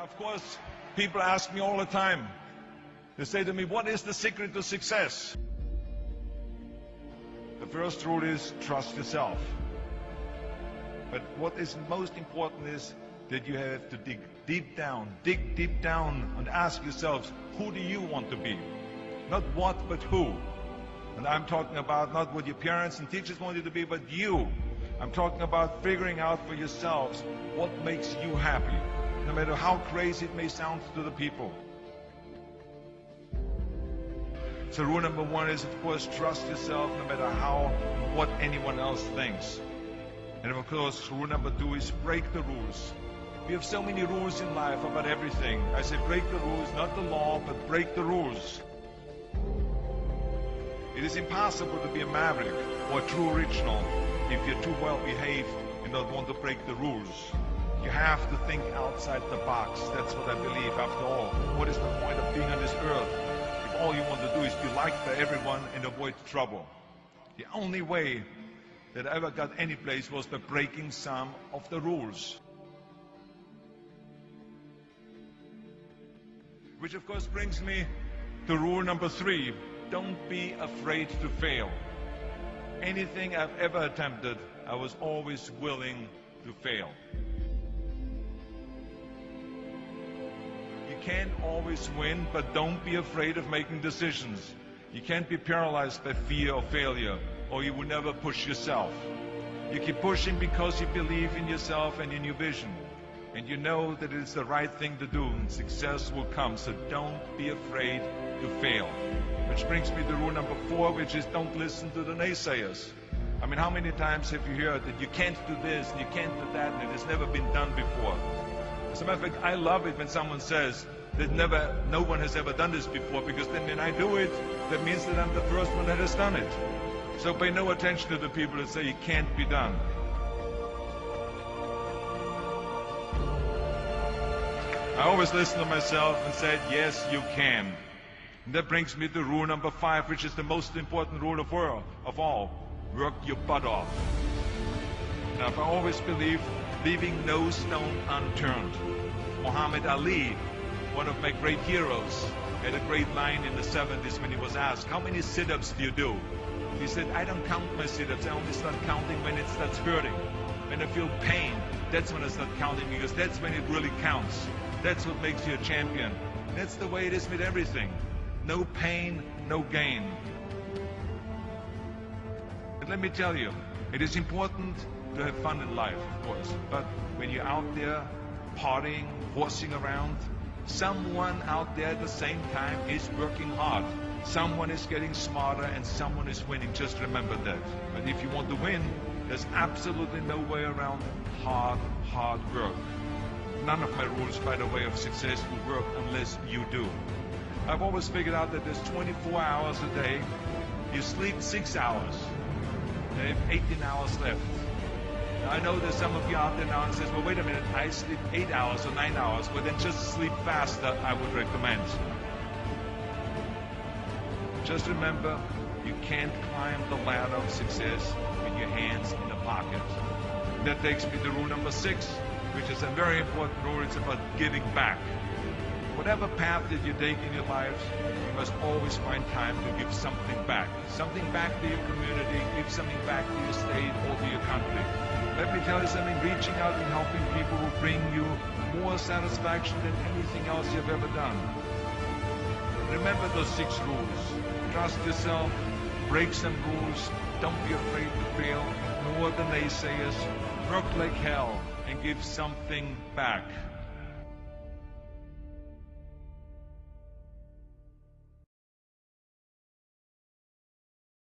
Of course, people ask me all the time. They say to me, what is the secret to success? The first rule is trust yourself. But what is most important is that you have to dig deep down and ask yourselves, who do you want to be? Not what, but who. And I'm talking about not what your parents and teachers want you to be, but you. I'm talking about figuring out for yourselves what makes you happy, no matter how crazy it may sound to the people. So rule number one is, of course, trust yourself no matter what anyone else thinks. And of course, rule number two is break the rules. We have so many rules in life about everything. I say break the rules, not the law, but break the rules. It is impossible to be a maverick or a true original if you're too well behaved and don't want to break the rules. You have to think outside the box. That's what I believe. After all, what is the point of being on this earth if all you want to do is be liked by everyone and avoid trouble? The only way that I ever got any place was by breaking some of the rules. Which of course brings me to rule number three. Don't be afraid to fail. Anything I've ever attempted, I was always willing to fail. You can't always win, but don't be afraid of making decisions. You can't be paralyzed by fear of failure, or you will never push yourself. You keep pushing because you believe in yourself and in your vision. And you know that it is the right thing to do, and success will come. So don't be afraid to fail. Which brings me to rule number four, which is don't listen to the naysayers. I mean, how many times have you heard that you can't do this and you can't do that and it has never been done before? As a matter of fact, I love it when someone says that no one has ever done this before, because then when I do it, that means that I'm the first one that has done it. So pay no attention to the people that say it can't be done. I always listen to myself and said, yes, you can. And that brings me to rule number five, which is the most important rule of all. Work your butt off. Now, I always believe leaving no stone unturned. Muhammad Ali, one of my great heroes, had a great line in the 70s when he was asked, how many sit-ups do you do? He said, I don't count my sit-ups. I only start counting when it starts hurting. When I feel pain, that's when I start counting, because that's when it really counts. That's what makes you a champion. That's the way it is with everything. No pain, no gain. But let me tell you, it is important to have fun in life, of course. But when you're out there partying, horsing around, someone out there at the same time is working hard. Someone is getting smarter and someone is winning. Just remember that. But if you want to win, there's absolutely no way around hard work. None of my rules, by the way, of success will work unless you do. I've always figured out that there's 24 hours a day. You sleep 6 hours. You have 18 hours left. Now, I know there's some of you out there now and says, well, wait a minute, I sleep 8 hours or 9 hours. Well, then just sleep faster, I would recommend. Just remember, you can't climb the ladder of success with your hands in the pocket. And that takes me to rule number 6, which is a very important rule. It's about giving back. Whatever path that you take in your lives, you must always find time to give something back. Something back to your community, give something back to your state or to your country. Let me tell you something, reaching out and helping people will bring you more satisfaction than anything else you've ever done. Remember those 6 rules. Trust yourself, break some rules, don't be afraid to fail, ignore the naysayers, work like hell, and give something back.